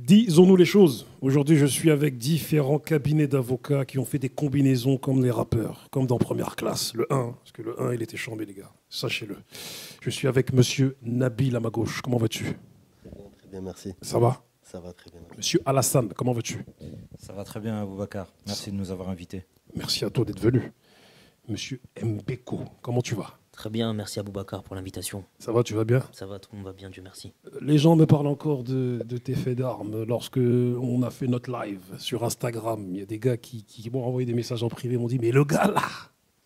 Disons-nous les choses. Aujourd'hui, je suis avec différents cabinets d'avocats qui ont fait des combinaisons comme les rappeurs, comme dans Première Classe, le 1, parce que le 1, il était chambé, les gars, sachez-le. Je suis avec monsieur Nabil à ma gauche. Comment vas-tu? Très bien, merci. Ça va? Ça va très bien. Monsieur Alassane, comment vas-tu? Ça va très bien, Boubacar. Merci de nous avoir invités. Merci à toi d'être venu. Monsieur Mbeko, comment tu vas? Très bien, merci à Boubacar pour l'invitation. Ça va, tu vas bien? Ça va, tout le monde va bien, Dieu merci. Les gens me parlent encore de tes faits d'armes. Lorsque on a fait notre live sur Instagram, il y a des gars qui m'ont envoyé des messages en privé, m'ont dit « Mais le gars là,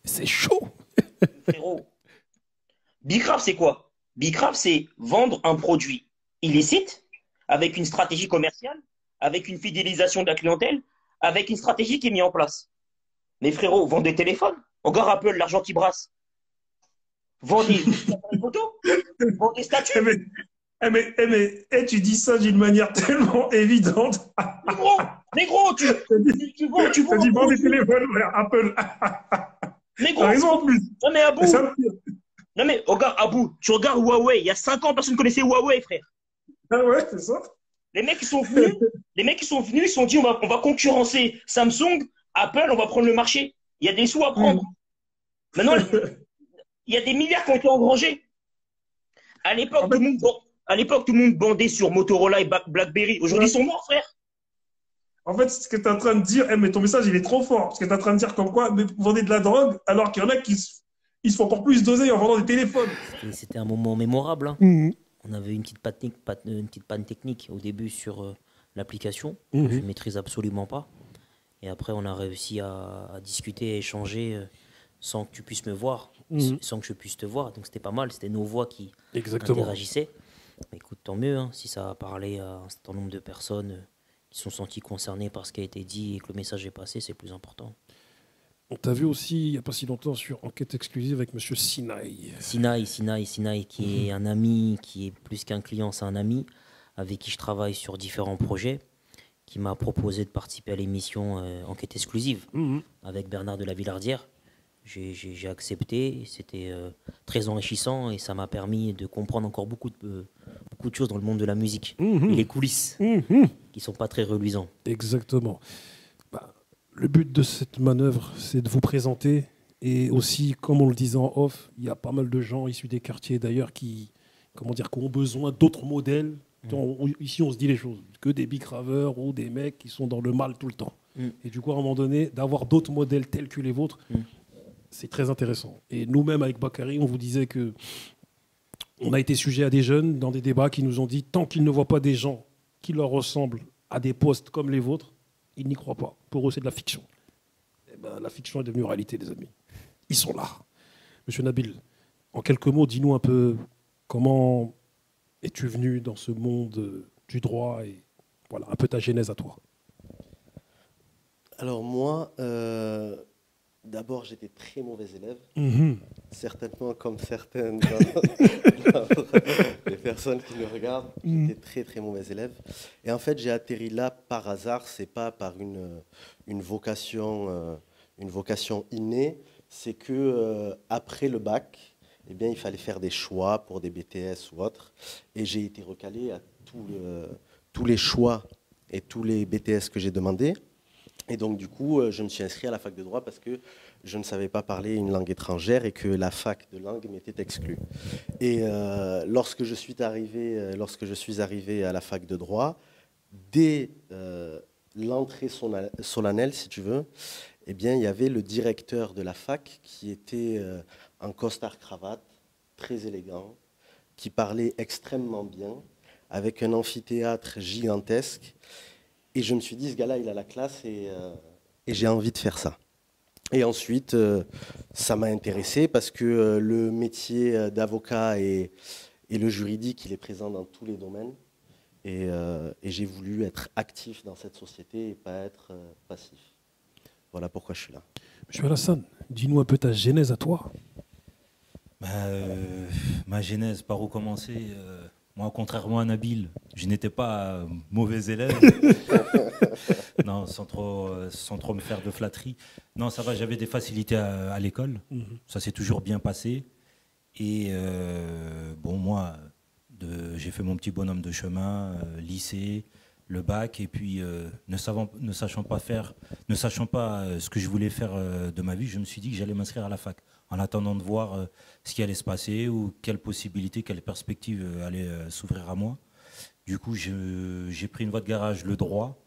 c'est chaud !» Frérot, Bicraft, c'est quoi? Bicraft, c'est vendre un produit illicite avec une stratégie commerciale, avec une fidélisation de la clientèle, avec une stratégie qui est mise en place. Mais frérot, vend des téléphones. Regarde Apple, l'argent qui brasse. Vend des photos, vend des statues. Tu dis ça d'une manière tellement évidente. Négro, tu vends T'as dit vend des téléphones, Apple. Négro, T'as raison en plus. Non mais Abou, Ça me fait- non mais regarde Abou, tu regardes Huawei, il y a 5 ans, personne ne connaissait Huawei, frère. Ah ouais, c'est ça. Les mecs qui sont venus, ils se sont dit on va concurrencer Samsung, Apple, on va prendre le marché. Il y a des sous à prendre. Maintenant, il y a des milliards qui ont été engrangés. À l'époque, tout le monde bandait sur Motorola et BlackBerry. Aujourd'hui, ils sont morts, frère. En fait, ce que tu es en train de dire, mais ton message, il est trop fort. Parce que tu es en train de dire comme quoi, mais vous vendez de la drogue, alors qu'il y en a qui ils se font encore plus doser en vendant des téléphones. C'était un moment mémorable. Hein. Mhm. On avait une petite panne technique au début sur l'application. Mhm. Je ne maîtrise absolument pas. Et après, on a réussi à discuter, à échanger sans que tu puisses me voir, sans que je puisse te voir. Donc c'était pas mal, c'était nos voix qui interagissaient. Mais écoute, tant mieux, hein, si ça a parlé à un certain nombre de personnes qui sont senties concernées par ce qui a été dit et que le message est passé, c'est le plus important. On t'a vu aussi, il n'y a pas si longtemps, sur Enquête exclusive avec monsieur Sinaï. Sinaï, qui est un ami, qui est plus qu'un client, c'est un ami, avec qui je travaille sur différents projets, qui m'a proposé de participer à l'émission Enquête exclusive avec Bernard de la Villardière. J'ai accepté, c'était très enrichissant et ça m'a permis de comprendre encore beaucoup de choses dans le monde de la musique et les coulisses qui sont pas très reluisants. Exactement. Le but de cette manœuvre, c'est de vous présenter et aussi, comme on le disait en off, il y a pas mal de gens issus des quartiers d'ailleurs qui ont besoin d'autres modèles. Ici, on se dit les choses, que des bicraveurs ou des mecs qui sont dans le mal tout le temps. Et du coup, à un moment donné, d'avoir d'autres modèles tels que les vôtres, c'est très intéressant. Et nous-mêmes, avec Bakary, on vous disait que on a été sujet à des jeunes dans des débats qui nous ont dit tant qu'ils ne voient pas des gens qui leur ressemblent à des postes comme les vôtres, ils n'y croient pas. Pour eux, c'est de la fiction. Et ben, la fiction est devenue réalité, les amis. Ils sont là. Monsieur Nabil, en quelques mots, dis-nous un peu comment es-tu venu dans ce monde du droit et voilà, un peu ta genèse à toi. Alors moi, d'abord, j'étais très mauvais élève. Certainement comme certaines des personnes qui nous regardent, j'étais très très mauvais élève. Et en fait, j'ai atterri là par hasard. C'est pas par une vocation innée. C'est que après le bac, eh bien, il fallait faire des choix pour des BTS ou autres. Et j'ai été recalé à tous les choix et tous les BTS que j'ai demandés. Et donc, du coup, je me suis inscrit à la fac de droit parce que je ne savais pas parler une langue étrangère et que la fac de langue m'était exclue. Et lorsque je suis arrivé à la fac de droit, dès l'entrée solennelle, si tu veux, eh bien, il y avait le directeur de la fac qui était en costard-cravate, très élégant, qui parlait extrêmement bien, avec un amphithéâtre gigantesque. Et je me suis dit, ce gars-là, il a la classe et j'ai envie de faire ça. Et ensuite, ça m'a intéressé parce que le métier d'avocat et le juridique, il est présent dans tous les domaines. Et j'ai voulu être actif dans cette société et pas être passif. Voilà pourquoi je suis là. Monsieur Alassane, dis-nous un peu ta genèse à toi. Ma genèse, par où commencer moi, contrairement à Nabil, je n'étais pas mauvais élève. Non, sans trop me faire de flatterie. Non, ça va, j'avais des facilités à l'école. Ça s'est toujours bien passé. Et bon, moi, j'ai fait mon petit bonhomme de chemin, lycée, le bac, et puis ne sachant pas ce que je voulais faire de ma vie, je me suis dit que j'allais m'inscrire à la fac, en attendant de voir ce qui allait se passer ou quelles possibilités, quelles perspectives allaient s'ouvrir à moi. Du coup, j'ai pris une voie de garage, le droit.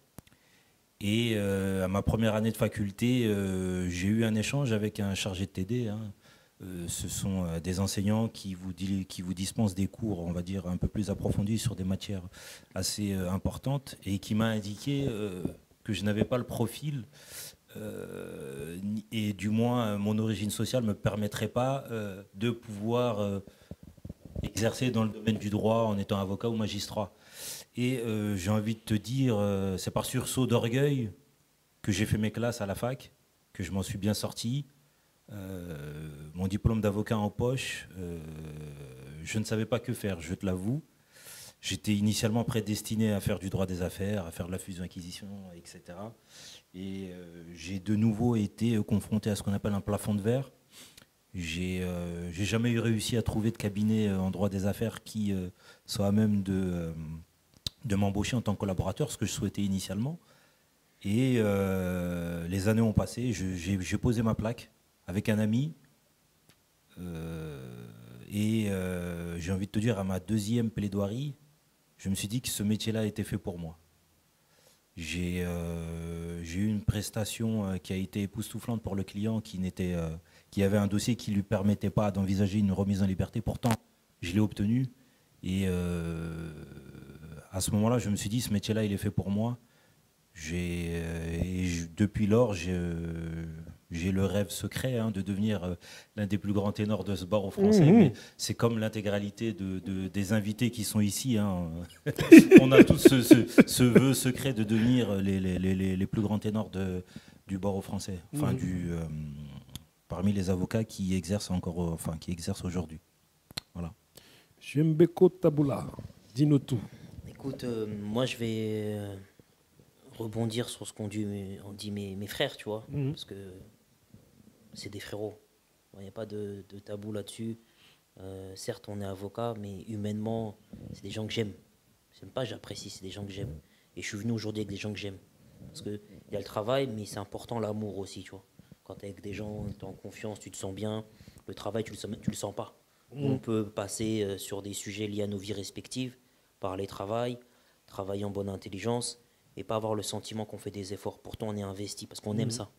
Et à ma première année de faculté, j'ai eu un échange avec un chargé de TD. Hein. Ce sont des enseignants qui vous dispensent des cours, on va dire, un peu plus approfondis sur des matières assez importantes, et qui m'a indiqué que je n'avais pas le profil, et du moins mon origine sociale ne me permettrait pas de pouvoir exercer dans le domaine du droit en étant avocat ou magistrat. Et j'ai envie de te dire, c'est par sursaut d'orgueil que j'ai fait mes classes à la fac, que je m'en suis bien sorti. Mon diplôme d'avocat en poche, je ne savais pas que faire, je te l'avoue. J'étais initialement prédestiné à faire du droit des affaires, à faire de la fusion-acquisition, etc. Et j'ai de nouveau été confronté à ce qu'on appelle un plafond de verre. J'ai jamais réussi à trouver de cabinet en droit des affaires qui soit à même de m'embaucher en tant que collaborateur, ce que je souhaitais initialement. Et les années ont passé, j'ai posé ma plaque avec un ami. Et j'ai envie de te dire, à ma deuxième plaidoirie, je me suis dit que ce métier-là était fait pour moi. J'ai eu une prestation qui a été époustouflante pour le client, qui avait un dossier qui ne lui permettait pas d'envisager une remise en liberté. Pourtant, je l'ai obtenu. Et à ce moment-là, je me suis dit, ce métier-là, il est fait pour moi. Depuis lors, j'ai le rêve secret de devenir l'un des plus grands ténors de ce barreau français. Mais c'est comme l'intégralité des invités qui sont ici. Hein. On a tous ce vœu secret de devenir les plus grands ténors du barreau français. Enfin, parmi les avocats qui exercent aujourd'hui. Voilà. Mbeko Taboula, dis-nous tout. Écoute, moi je vais rebondir sur ce qu'ont dit mes frères, tu vois, parce que c'est des frérots. Il n'y a pas de tabou là-dessus. Certes, on est avocat, mais humainement, c'est des gens que j'aime. J'aime pas, j'apprécie, c'est des gens que j'aime. Et je suis venu aujourd'hui avec des gens que j'aime. Parce qu'il y a le travail, mais c'est important l'amour aussi, tu vois. Quand tu es avec des gens, tu es en confiance, tu te sens bien. Le travail, tu le sens pas. On peut passer sur des sujets liés à nos vies respectives, parler travail, travailler en bonne intelligence, et pas avoir le sentiment qu'on fait des efforts. Pourtant, on est investi parce qu'on aime ça.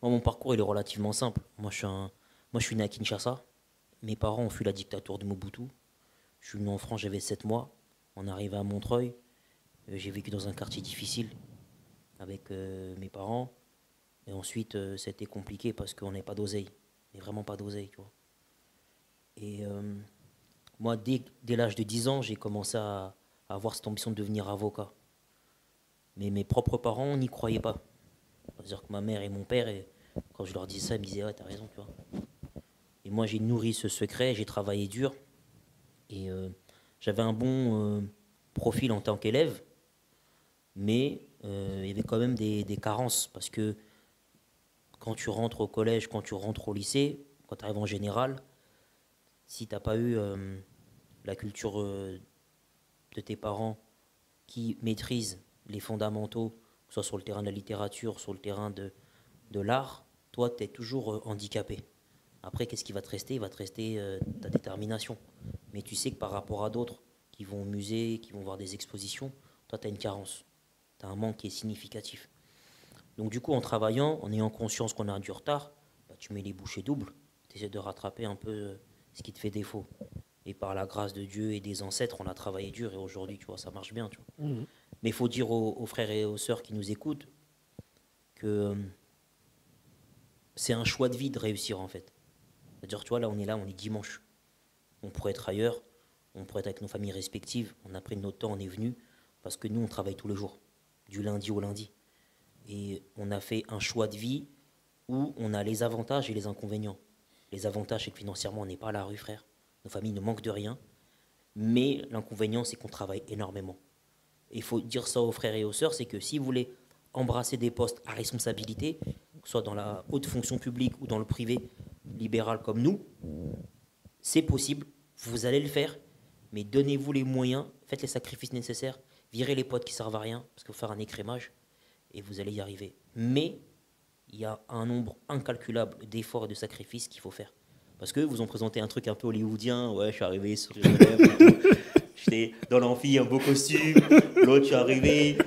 Moi, mon parcours, il est relativement simple. Moi, je suis né à Kinshasa. Mes parents ont fui la dictature de Mobutu. Je suis venu en France, j'avais 7 mois. On est arrivé à Montreuil. J'ai vécu dans un quartier difficile avec mes parents. Et ensuite, c'était compliqué parce qu'on n'avait pas d'oseille. Mais vraiment pas d'oseille, tu vois. Et moi, dès l'âge de 10 ans, j'ai commencé à avoir cette ambition de devenir avocat. Mais mes propres parents n'y croyaient pas. C'est-à-dire que ma mère et mon père, quand je leur disais ça, ils me disaient « Ouais, t'as raison, tu vois. » Et moi, j'ai nourri ce secret, j'ai travaillé dur. Et j'avais un bon profil en tant qu'élève. Mais il y avait quand même des carences. Parce que quand tu rentres au collège, quand tu rentres au lycée, quand tu arrives en général, si tu n'as pas eu la culture de tes parents qui maîtrisent les fondamentaux, que ce soit sur le terrain de la littérature, sur le terrain de l'art, toi, tu es toujours handicapé. Après, qu'est-ce qui va te rester? Il va te rester ta détermination. Mais tu sais que par rapport à d'autres qui vont au musée, qui vont voir des expositions, toi, tu as une carence. Tu as un manque qui est significatif. Donc du coup, en travaillant, en ayant conscience qu'on a du retard, bah, tu mets les bouchées doubles. Tu essaies de rattraper un peu ce qui te fait défaut. Et par la grâce de Dieu et des ancêtres, on a travaillé dur et aujourd'hui, tu vois, ça marche bien. Tu vois. Mais il faut dire aux frères et aux sœurs qui nous écoutent que c'est un choix de vie de réussir en fait. C'est-à-dire, tu vois, là, on est dimanche. On pourrait être ailleurs, on pourrait être avec nos familles respectives. On a pris notre temps, on est venu parce que nous, on travaille tous les jours, du lundi au lundi. Et on a fait un choix de vie où on a les avantages et les inconvénients. Les avantages, c'est que financièrement, on n'est pas à la rue, frère. Nos familles ne manquent de rien. Mais l'inconvénient, c'est qu'on travaille énormément. Et il faut dire ça aux frères et aux sœurs, c'est que si vous voulez embrasser des postes à responsabilité, que ce soit dans la haute fonction publique ou dans le privé libéral comme nous, c'est possible, vous allez le faire, mais donnez-vous les moyens, faites les sacrifices nécessaires, virez les potes qui servent à rien, parce qu'il faut faire un écrémage, et vous allez y arriver. Mais il y a un nombre incalculable d'efforts et de sacrifices qu'il faut faire. Parce que vous ont présenté un truc un peu hollywoodien. Ouais, je suis arrivé, sourire aux lèvres. J'étais dans l'amphi, un beau costume. L'autre, je suis arrivé.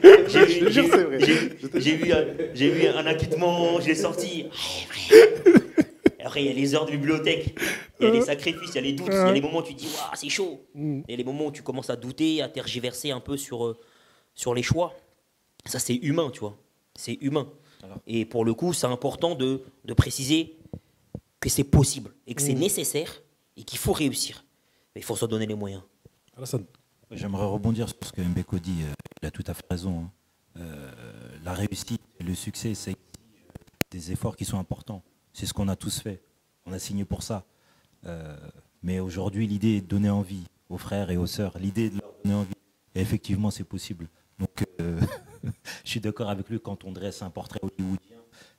J'ai vu un acquittement, je l'ai sorti. Après, il y a les heures de bibliothèque. Il y a les sacrifices, il y a les doutes. Il y a les moments où tu te dis, waouh, c'est chaud. Il y a les moments où tu commences à douter, à tergiverser un peu sur les choix. Ça, c'est humain, tu vois. C'est humain. Et pour le coup, c'est important de préciser que c'est possible et que c'est nécessaire et qu'il faut réussir. Mais il faut se donner les moyens. Alassane. J'aimerais rebondir sur ce que Mbeko dit. Il a tout à fait raison. La réussite, le succès, c'est des efforts qui sont importants. C'est ce qu'on a tous fait. On a signé pour ça. Mais aujourd'hui, l'idée est de donner envie aux frères et aux sœurs. L'idée est de leur donner envie. Et effectivement, c'est possible. Donc, je suis d'accord avec lui quand on dresse un portrait hollywoodien.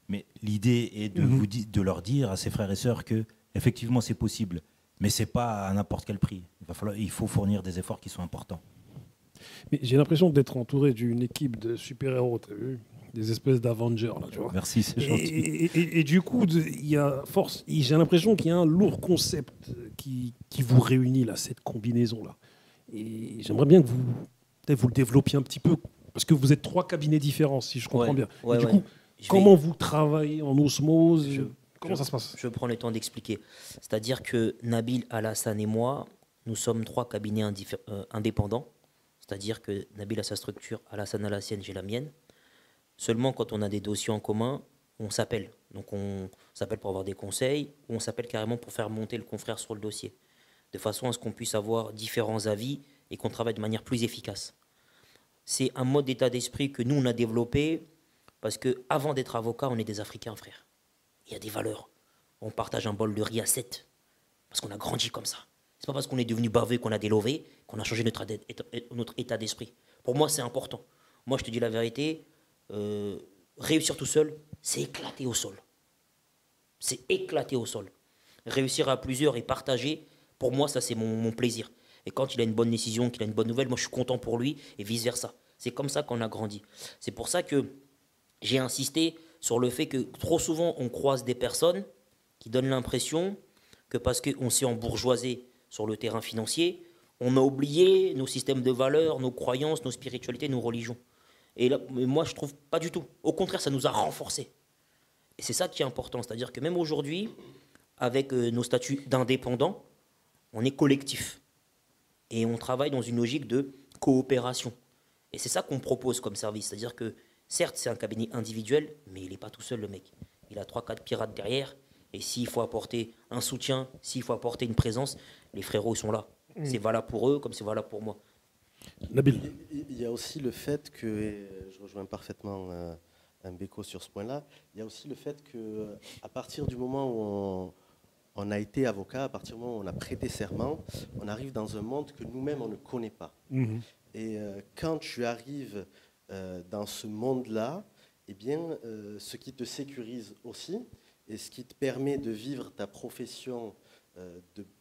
Mais l'idée est de leur dire à ses frères et sœurs que effectivement c'est possible, mais c'est pas à n'importe quel prix. Il faut fournir des efforts qui sont importants. Mais j'ai l'impression d'être entouré d'une équipe de super-héros, t'as vu, des espèces d'Avengers là, tu vois. Merci, c'est gentil. Et du coup, j'ai l'impression qu'il y a un lourd concept qui vous réunit là, cette combinaison là. Et j'aimerais bien que vous le développiez un petit peu, parce que vous êtes 3 cabinets différents, si je comprends bien. Et du coup, comment vous travaillez en osmose? Comment ça se passe? Je prends le temps d'expliquer. C'est-à-dire que Nabil, Alassane et moi, nous sommes 3 cabinets indépendants. C'est-à-dire que Nabil a sa structure, Alassane a la sienne, j'ai la mienne. Seulement, quand on a des dossiers en commun, on s'appelle. Donc, on s'appelle pour avoir des conseils, ou on s'appelle carrément pour faire monter le confrère sur le dossier, de façon à ce qu'on puisse avoir différents avis et qu'on travaille de manière plus efficace. C'est un mode d'état d'esprit que nous, on a développé parce qu'avant d'être avocat, on est des Africains, frère. Il y a des valeurs. On partage un bol de riz à 7 parce qu'on a grandi comme ça. C'est pas parce qu'on est devenu baveux, qu'on a délové, qu'on a changé notre état d'esprit. Pour moi, c'est important. Moi, je te dis la vérité, réussir tout seul, c'est éclater au sol. C'est éclater au sol. Réussir à plusieurs et partager, pour moi, ça, c'est mon plaisir. Et quand il a une bonne décision, qu'il a une bonne nouvelle, moi, je suis content pour lui et vice-versa. C'est comme ça qu'on a grandi. C'est pour ça que j'ai insisté sur le fait que trop souvent, on croise des personnes qui donnent l'impression que parce qu'on s'est embourgeoisé sur le terrain financier, on a oublié nos systèmes de valeurs, nos croyances, nos spiritualités, nos religions. Et là, moi, je trouve pas du tout. Au contraire, ça nous a renforcés. Et c'est ça qui est important. C'est-à-dire que même aujourd'hui, avec nos statuts d'indépendants, on est collectif. Et on travaille dans une logique de coopération. Et c'est ça qu'on propose comme service. C'est-à-dire que, certes, c'est un cabinet individuel, mais il n'est pas tout seul, le mec. Il a 3-4 pirates derrière. Et s'il faut apporter un soutien, s'il faut apporter une présence, les frérots sont là. C'est valable pour eux comme c'est valable pour moi. Nabil. Il y a aussi le fait que, et je rejoins parfaitement Mbeko sur ce point-là, il y a aussi le fait qu'à partir du moment où on a été avocat, à partir du moment où on a prêté serment, on arrive dans un monde que nous-mêmes, on ne connaît pas. Et quand tu arrives dans ce monde-là, eh bien, ce qui te sécurise aussi, et ce qui te permet de vivre ta profession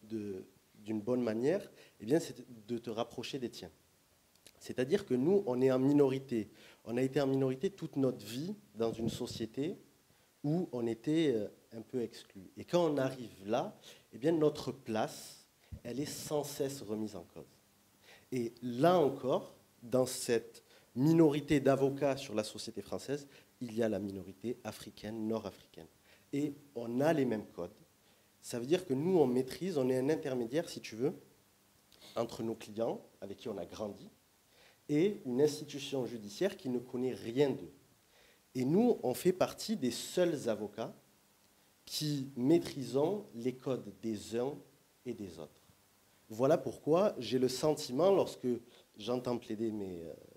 d'une bonne manière, eh bien, c'est de te rapprocher des tiens. C'est-à-dire que nous, on est en minorité. On a été en minorité toute notre vie dans une société où on était un peu exclus. Et quand on arrive là, eh bien, notre place, elle est sans cesse remise en cause. Et là encore, dans cette minorité d'avocats sur la société française, il y a la minorité africaine, nord-africaine. Et on a les mêmes codes. Ça veut dire que nous, on maîtrise, on est un intermédiaire, si tu veux, entre nos clients, avec qui on a grandi, et une institution judiciaire qui ne connaît rien d'eux. Et nous, on fait partie des seuls avocats qui maîtrisons les codes des uns et des autres. Voilà pourquoi j'ai le sentiment, lorsque j'entends plaider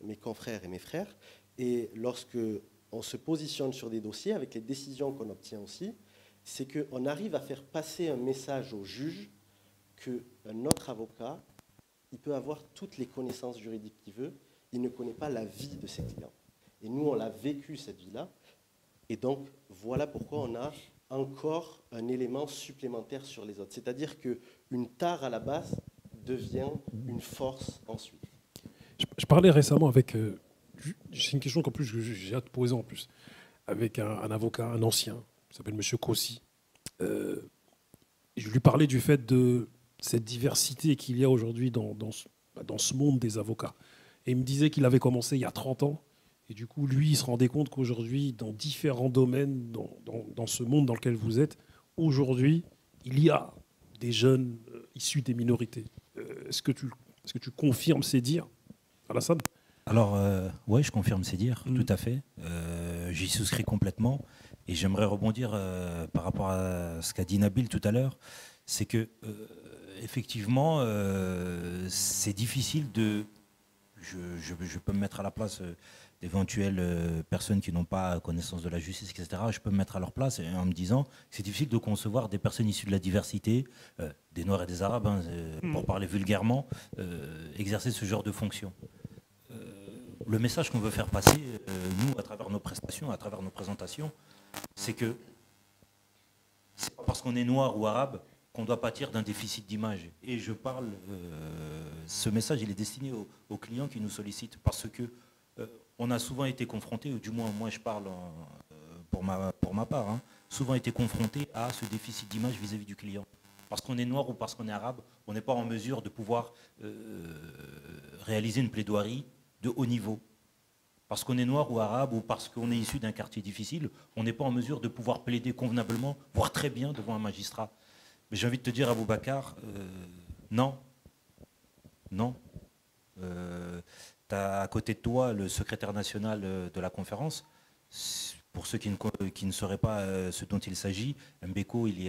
mes confrères et mes frères, et lorsque on se positionne sur des dossiers, avec les décisions qu'on obtient aussi, c'est qu'on arrive à faire passer un message au juge qu'un autre avocat, il peut avoir toutes les connaissances juridiques qu'il veut, il ne connaît pas la vie de ses clients. Et nous, on l'a vécu, cette vie-là. Et donc, voilà pourquoi on a encore un élément supplémentaire sur les autres. C'est-à-dire qu'une tare à la base devient une force ensuite. Je parlais récemment avec. C'est une question qu'en plus j'ai hâte de poser en plus. Avec un avocat, un ancien, qui s'appelle M. Kossi. Je lui parlais du fait de cette diversité qu'il y a aujourd'hui dans ce monde des avocats. Et il me disait qu'il avait commencé il y a 30 ans. Et du coup, lui, il se rendait compte qu'aujourd'hui, dans différents domaines, dans ce monde dans lequel vous êtes, aujourd'hui, il y a des jeunes issus des minorités. Est-ce que tu confirmes ces dires, Alassane? Alors, oui, je confirme ces dires, tout à fait. J'y souscris complètement. Et j'aimerais rebondir par rapport à ce qu'a dit Nabil tout à l'heure. C'est que, effectivement, c'est difficile de... Je peux me mettre à la place d'éventuelles personnes qui n'ont pas connaissance de la justice, etc. Je peux me mettre à leur place en me disant que c'est difficile de concevoir des personnes issues de la diversité, des Noirs et des Arabes, hein, pour parler vulgairement, exercer ce genre de fonction. Le message qu'on veut faire passer, nous, à travers nos prestations, à travers nos présentations, c'est que c'est pas parce qu'on est noir ou arabe qu'on doit pâtir d'un déficit d'image. Et je parle, ce message, il est destiné aux clients qui nous sollicitent, parce que on a souvent été confronté, ou du moins moi je parle pour ma part, hein, souvent été confronté à ce déficit d'image vis-à-vis du client. Parce qu'on est noir ou parce qu'on est arabe, on n'est pas en mesure de pouvoir réaliser une plaidoirie de haut niveau. Parce qu'on est noir ou arabe ou parce qu'on est issu d'un quartier difficile, on n'est pas en mesure de pouvoir plaider convenablement, voire très bien devant un magistrat. Mais j'ai envie de te dire, Aboubacar, non. Non. Tu as à côté de toi le secrétaire national de la conférence. Pour ceux qui ne sauraient pas ce dont il s'agit, Mbeko, il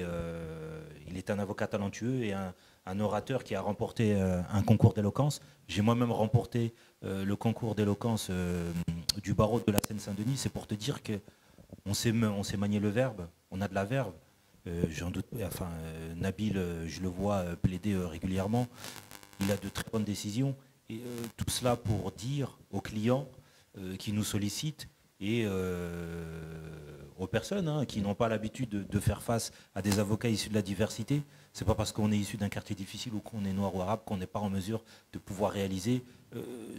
est un avocat talentueux et un orateur qui a remporté un concours d'éloquence. J'ai moi-même remporté le concours d'éloquence du barreau de la Seine-Saint-Denis. C'est pour te dire qu'on sait manier le verbe, on a de la verve. J'en doute, enfin, Nabil, je le vois plaider régulièrement. Il a de très bonnes décisions. Et tout cela pour dire aux clients qui nous sollicitent et aux personnes hein, qui n'ont pas l'habitude de faire face à des avocats issus de la diversité. C'est pas parce qu'on est issu d'un quartier difficile ou qu'on est noir ou arabe qu'on n'est pas en mesure de pouvoir réaliser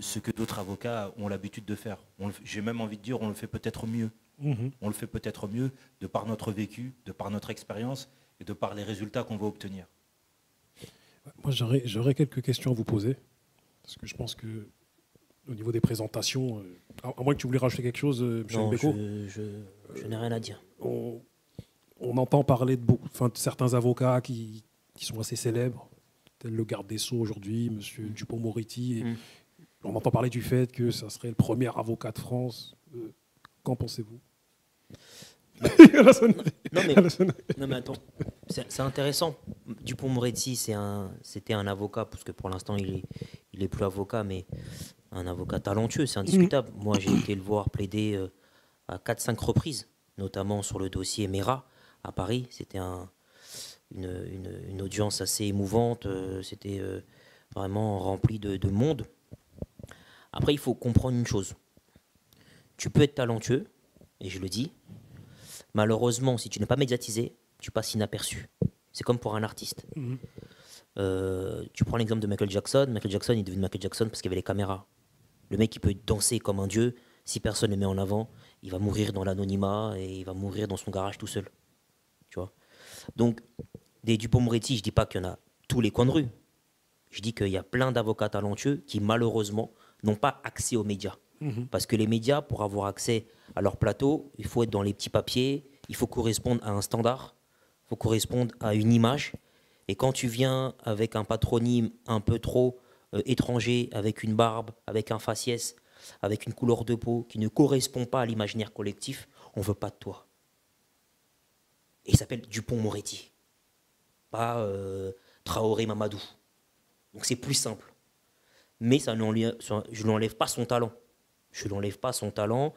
ce que d'autres avocats ont l'habitude de faire. J'ai même envie de dire, on le fait peut-être mieux. On le fait peut-être mieux de par notre vécu, de par notre expérience et de par les résultats qu'on va obtenir. Moi, j'aurais quelques questions à vous poser. Parce que je pense que au niveau des présentations, à moins que tu voulais rajouter quelque chose, M. Mbeko. Je n'ai rien à dire. On entend parler de certains avocats qui sont assez célèbres, tel le garde des Sceaux aujourd'hui, M. Dupond-Moretti. On entend parler du fait que ça serait le premier avocat de France. Qu'en pensez-vous? Non mais attends, c'est intéressant. Dupond-Moretti, c'était un avocat, parce que pour l'instant il est plus avocat, mais un avocat talentueux, c'est indiscutable. Moi j'ai été le voir plaider à 4-5 reprises, notamment sur le dossier Mera à Paris. C'était une audience assez émouvante, c'était vraiment rempli de monde. Après il faut comprendre une chose, tu peux être talentueux, et je le dis. Malheureusement, si tu n'es pas médiatisé, tu passes inaperçu. C'est comme pour un artiste. Tu prends l'exemple de Michael Jackson. Michael Jackson, il est devenu Michael Jackson parce qu'il y avait les caméras. Le mec, il peut danser comme un dieu. Si personne ne le met en avant, il va mourir dans l'anonymat et il va mourir dans son garage tout seul. Tu vois. Donc, des Dupond-Moretti, je ne dis pas qu'il y en a tous les coins de rue. Je dis qu'il y a plein d'avocats talentueux qui, malheureusement, n'ont pas accès aux médias. Parce que les médias, pour avoir accès à leur plateau, il faut être dans les petits papiers, il faut correspondre à un standard, il faut correspondre à une image. Et quand tu viens avec un patronyme un peu trop étranger, avec une barbe, avec un faciès, avec une couleur de peau qui ne correspond pas à l'imaginaire collectif, on ne veut pas de toi. Et il s'appelle Dupond-Moretti, pas Traoré Mamadou. Donc c'est plus simple. Mais je ne lui enlève pas son talent. Je ne lui enlève pas son talent.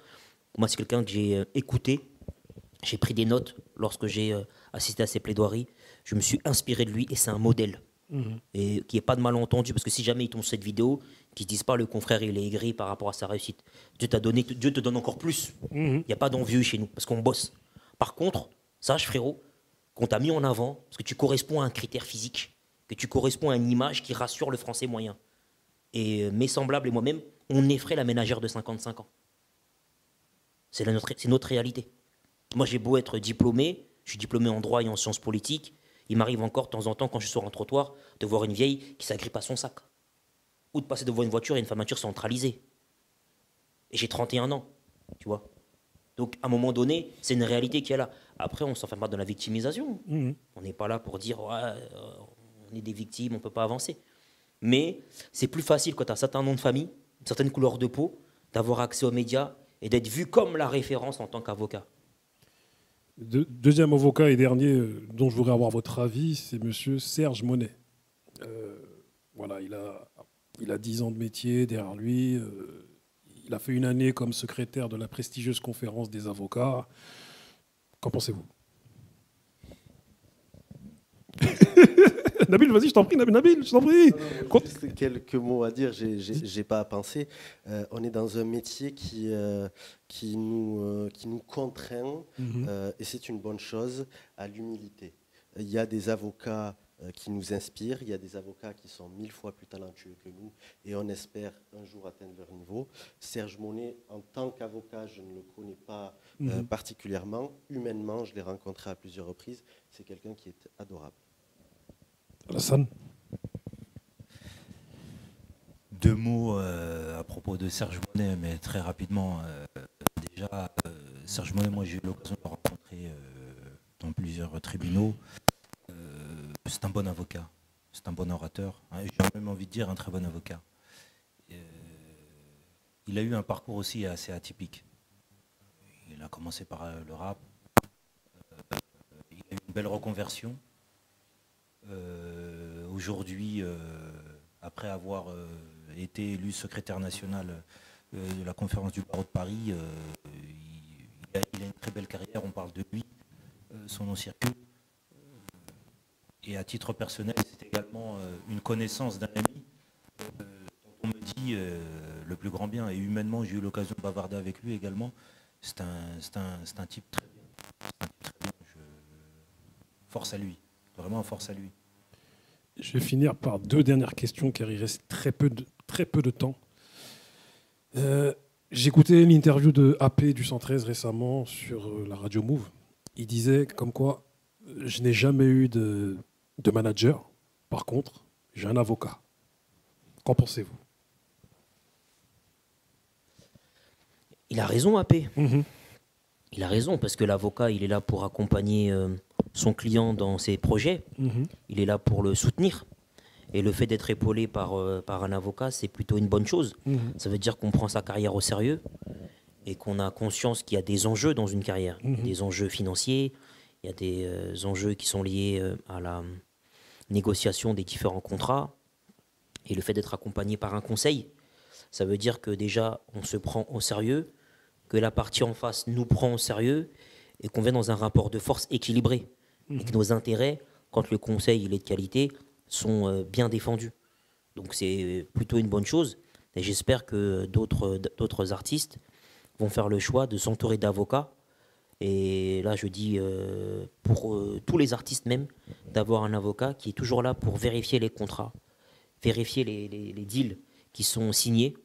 Moi, c'est quelqu'un que j'ai écouté. J'ai pris des notes lorsque j'ai assisté à ses plaidoiries. Je me suis inspiré de lui et c'est un modèle. Et qui n'est pas de malentendu, parce que si jamais il tombe sur cette vidéo, qu'ils ne disent pas le confrère il est aigri par rapport à sa réussite. Dieu t'a donné, Dieu te donne encore plus. Il n'y a pas d'envieux chez nous, parce qu'on bosse. Par contre, sache frérot, qu'on t'a mis en avant, parce que tu corresponds à un critère physique, que tu corresponds à une image qui rassure le français moyen. Et mes semblables et moi-même, on effraie la ménagère de 55 ans. C'est notre réalité. Moi, j'ai beau être diplômé, je suis diplômé en droit et en sciences politiques, il m'arrive encore de temps en temps, quand je suis sur un trottoir, de voir une vieille qui s'agrippe à son sac. Ou de passer devant une voiture et une fermeture centralisée. Et j'ai 31 ans, tu vois. Donc, à un moment donné, c'est une réalité qui est là. Après, on ne s'enferme pas dans la victimisation. On n'est pas là pour dire, ouais, on est des victimes, on ne peut pas avancer. Mais c'est plus facile quand tu as un certain nom de famille, une certaine couleur de peau, d'avoir accès aux médias et d'être vu comme la référence en tant qu'avocat. Deuxième avocat et dernier dont je voudrais avoir votre avis, c'est monsieur Serge Monet. Voilà, il a 10 ans de métier derrière lui. Il a fait une année comme secrétaire de la prestigieuse conférence des avocats. Qu'en pensez-vous? Nabil, vas-y, je t'en prie, Nabil, je t'en prie. Juste quelques mots à dire, j'ai pas à penser. On est dans un métier qui nous contraint, et c'est une bonne chose, à l'humilité. Il y a des avocats qui nous inspirent, il y a des avocats qui sont 1000 fois plus talentueux que nous, et on espère un jour atteindre leur niveau. Serge Monet, en tant qu'avocat, je ne le connais pas particulièrement. Humainement, je l'ai rencontré à plusieurs reprises. C'est quelqu'un qui est adorable. Alassane. 2 mots à propos de Serge Monet, mais très rapidement. Déjà, Serge Monet, moi j'ai eu l'occasion de le rencontrer dans plusieurs tribunaux. C'est un bon avocat, c'est un bon orateur. J'ai même envie de dire un très bon avocat. Il a eu un parcours aussi assez atypique. Il a commencé par le rap. Il a eu une belle reconversion. Aujourd'hui, après avoir été élu secrétaire national de la conférence du barreau de Paris, il a une très belle carrière, on parle de lui, son nom circule. Et à titre personnel, c'est également une connaissance d'un ami dont on me dit le plus grand bien. Et humainement, j'ai eu l'occasion de bavarder avec lui également. C'est un type très bien. Force à lui. Vraiment, force à lui. Je vais finir par 2 dernières questions car il reste très peu de temps. J'ai écouté l'interview de AP du 113 récemment sur la radio Move. Il disait comme quoi je n'ai jamais eu de manager. Par contre, j'ai un avocat. Qu'en pensez-vous? Il a raison, AP. Il a raison, parce que l'avocat, il est là pour accompagner son client dans ses projets. Il est là pour le soutenir. Et le fait d'être épaulé par un avocat, c'est plutôt une bonne chose. Ça veut dire qu'on prend sa carrière au sérieux et qu'on a conscience qu'il y a des enjeux dans une carrière. Des enjeux financiers, il y a des enjeux qui sont liés à la négociation des différents contrats. Et le fait d'être accompagné par un conseil, ça veut dire que déjà, on se prend au sérieux, que la partie en face nous prend au sérieux et qu'on vient dans un rapport de force équilibré. Et que nos intérêts, quand le conseil il est de qualité, sont bien défendus. Donc c'est plutôt une bonne chose. Et j'espère que d'autres artistes vont faire le choix de s'entourer d'avocats. Et là, je dis pour tous les artistes même, d'avoir un avocat qui est toujours là pour vérifier les contrats, vérifier les deals qui sont signés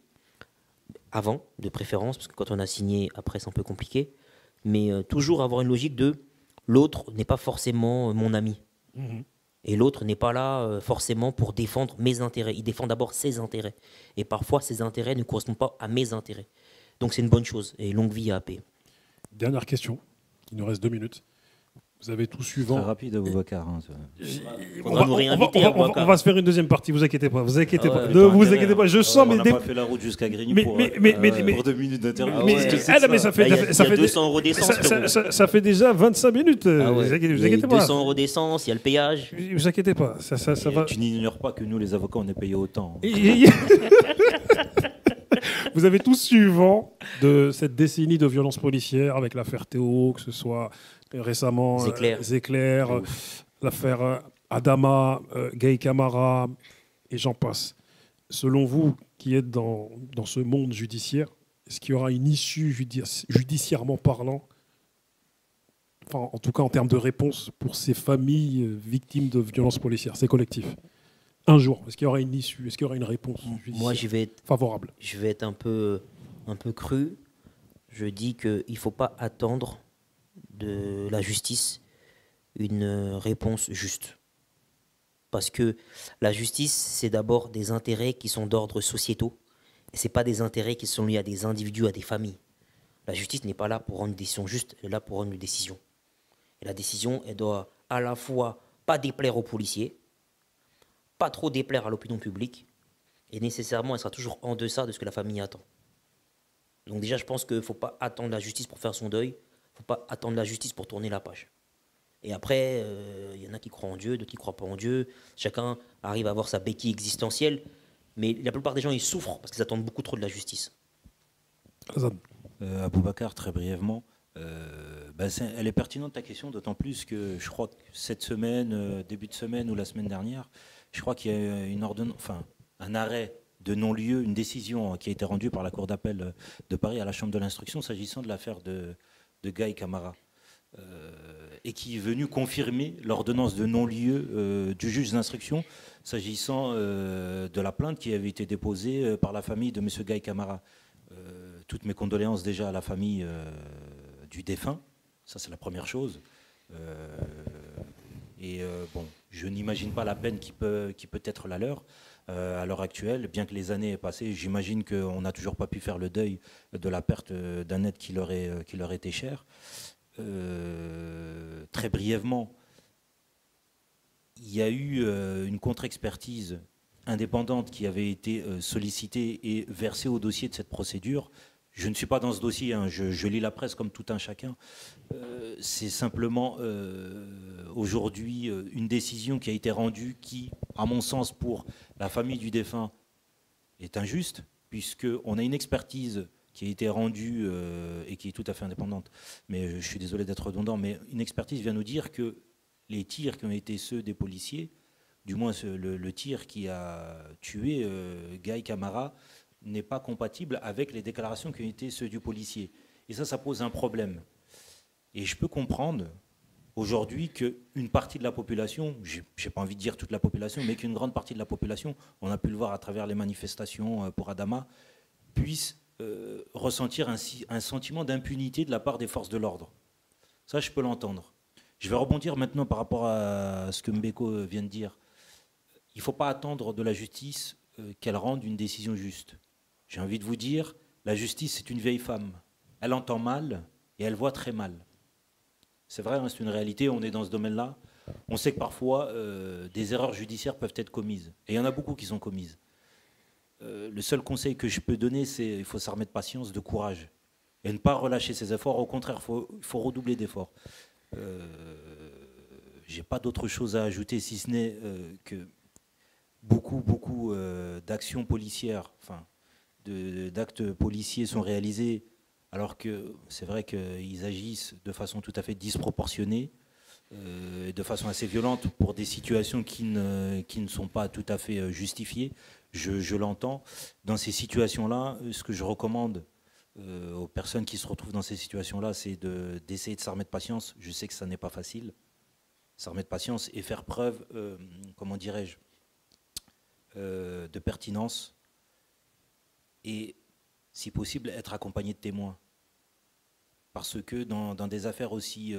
avant, de préférence, parce que quand on a signé, après, c'est un peu compliqué. Mais toujours avoir une logique de l'autre n'est pas forcément mon ami. Et l'autre n'est pas là forcément pour défendre mes intérêts. Il défend d'abord ses intérêts. Et parfois, ses intérêts ne correspondent pas à mes intérêts. Donc c'est une bonne chose. Et longue vie à AP. Dernière question. Il nous reste 2 minutes. Vous avez tout suivant. Très rapide, Aboubacar. On va se faire une deuxième partie, vous inquiétez pas. Vous inquiétez pas. Ne vous inquiétez pas. Je sens. On n'a pas fait la route jusqu'à Grigny pour 2 minutes d'interview. Mais ça fait 200 € d'essence. Ça fait déjà 25 minutes. Vous inquiétez pas. 200 € d'essence, il y a le péage. Vous inquiétez pas. Ça va. Tu n'ignores pas que nous, les avocats, on est payés autant. Vous avez tout suivant de cette décennie de violence policière avec l'affaire Théo, que ce soit récemment Zéclair, l'affaire Adama, Gay Camara, et j'en passe. Selon vous, qui êtes dans ce monde judiciaire, est-ce qu'il y aura une issue judiciairement parlant, enfin, en tout cas en termes de réponse pour ces familles victimes de violences policières, ces collectifs? un jour? Est-ce qu'il y aura une issue? Est-ce qu'il y aura une réponse Moi, favorable? je vais être un peu cru. Je dis qu'il ne faut pas attendre de la justice une réponse juste. Parce que la justice, c'est d'abord des intérêts qui sont d'ordre sociétaux. Et ce n'est pas des intérêts qui sont liés à des individus, à des familles. La justice n'est pas là pour rendre une décision juste, elle est là pour rendre une décision. Et la décision, elle doit à la fois pas déplaire aux policiers, pas trop déplaire à l'opinion publique, et nécessairement, elle sera toujours en deçà de ce que la famille attend. Donc déjà, je pense qu'il ne faut pas attendre la justice pour faire son deuil, il ne faut pas attendre la justice pour tourner la page. Et après, y en a qui croient en Dieu, d'autres qui ne croient pas en Dieu. Chacun arrive à avoir sa béquille existentielle. Mais la plupart des gens, ils souffrent parce qu'ils attendent beaucoup trop de la justice. Aboubacar, très brièvement. Elle est pertinente ta question, d'autant plus que je crois que cette semaine, début de semaine ou la semaine dernière, je crois qu'il y a un arrêt de non-lieu, une décision qui a été rendue par la Cour d'appel de Paris à la Chambre de l'instruction s'agissant de l'affaire de Gaï Camara. Et qui est venu confirmer l'ordonnance de non-lieu du juge d'instruction s'agissant de la plainte qui avait été déposée par la famille de M. Gaï Camara. Toutes mes condoléances déjà à la famille du défunt, ça c'est la première chose. Je n'imagine pas la peine qui peut être la leur à l'heure actuelle, bien que les années aient passé. J'imagine qu'on n'a toujours pas pu faire le deuil de la perte d'un être qui leur était cher. Très brièvement, il y a eu une contre-expertise indépendante qui avait été sollicitée et versée au dossier de cette procédure. Je ne suis pas dans ce dossier, hein, je lis la presse comme tout un chacun. C'est simplement aujourd'hui une décision qui a été rendue qui, à mon sens, pour la famille du défunt, est injuste, puisqu'on a une expertise qui a été rendue et qui est tout à fait indépendante. Mais je suis désolé d'être redondant, mais une expertise vient nous dire que les tirs qui ont été ceux des policiers, du moins le tir qui a tué Gaï Camara, n'est pas compatible avec les déclarations qui ont été ceux du policier. Et ça pose un problème. Et je peux comprendre aujourd'hui qu'une partie de la population, je n'ai pas envie de dire toute la population, mais qu'une grande partie de la population, on a pu le voir à travers les manifestations pour Adama, puisse ressentir un sentiment d'impunité de la part des forces de l'ordre. Ça, je peux l'entendre. Je vais rebondir maintenant par rapport à ce que Mbeko vient de dire. Il ne faut pas attendre de la justice qu'elle rende une décision juste. J'ai envie de vous dire, la justice, c'est une vieille femme. Elle entend mal et elle voit très mal. C'est vrai, hein, c'est une réalité, on est dans ce domaine-là. On sait que parfois, des erreurs judiciaires peuvent être commises. Et il y en a beaucoup qui sont commises. Le seul conseil que je peux donner, c'est qu'il faut s'armer de patience, de courage. Et ne pas relâcher ses efforts. Au contraire, il faut redoubler d'efforts. Je n'ai pas d'autre chose à ajouter, si ce n'est que beaucoup d'actions policières, d'actes policiers sont réalisés, alors que c'est vrai qu'ils agissent de façon tout à fait disproportionnée, de façon assez violente pour des situations qui ne sont pas tout à fait justifiées. Je l'entends. Dans ces situations-là, ce que je recommande aux personnes qui se retrouvent dans ces situations-là, c'est d'essayer de s'armer de patience. Je sais que ça n'est pas facile. S'armer de patience et faire preuve, comment dirais-je, de pertinence et, si possible, être accompagné de témoins. Parce que dans des affaires aussi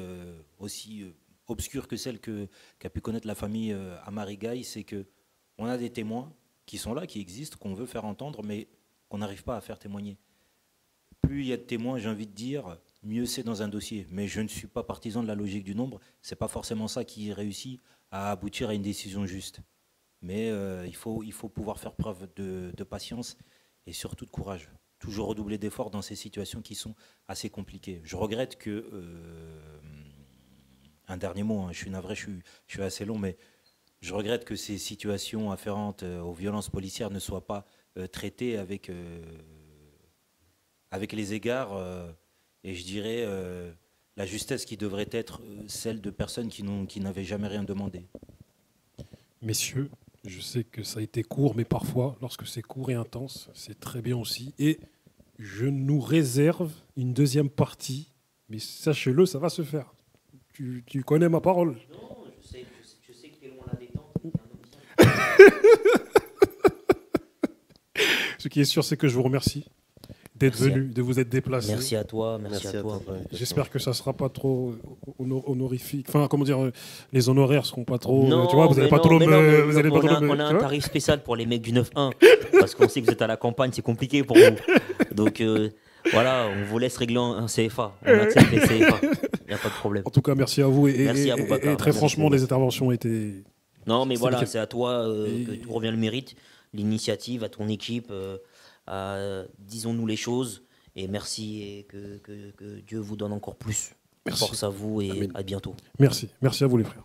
obscures que celles qu'a pu connaître la famille Amari Gaï, c'est qu'on a des témoins qui sont là, qui existent, qu'on veut faire entendre, mais qu'on n'arrive pas à faire témoigner. Plus il y a de témoins, j'ai envie de dire, mieux c'est dans un dossier. Mais je ne suis pas partisan de la logique du nombre. Ce n'est pas forcément ça qui réussit à aboutir à une décision juste. Mais il faut pouvoir faire preuve de patience et surtout de courage. Toujours redoubler d'efforts dans ces situations qui sont assez compliquées. Je regrette que... un dernier mot, hein, je suis navré, je suis assez long, mais je regrette que ces situations afférentes aux violences policières ne soient pas traitées avec les égards et je dirais la justesse qui devrait être celle de personnes qui n'avaient jamais rien demandé. Messieurs, je sais que ça a été court, mais parfois, lorsque c'est court et intense, c'est très bien aussi. Et je nous réserve une deuxième partie, mais sachez-le, ça va se faire. Tu connais ma parole. Non, je sais que tu es loin la détente. Ce qui est sûr, c'est que je vous remercie d'être Merci venu, de vous être déplacé. Merci à toi, merci à toi. J'espère que ça ne sera pas trop honorifique. Enfin, comment dire, les honoraires seront pas trop. Non, tu vois, vous n'allez pas trop mais non, mais vous allez pas trop on a tu un vois. tarif spécial pour les mecs du 9-1 parce qu'on sait que vous êtes à la campagne, c'est compliqué pour vous. Donc voilà, on vous laisse régler un CFA. On accepte les CFA. Il n'y a pas de problème. En tout cas, merci à vous. Merci à Boubacar. Et très Merci franchement, beaucoup. les interventions étaient. Non, mais C'est voilà, nickel. c'est à toi que tout revient le mérite, l'initiative, à ton équipe, disons-nous les choses. Et merci et que Dieu vous donne encore plus. Merci. Force à vous et Amen. à bientôt. Merci à vous les frères.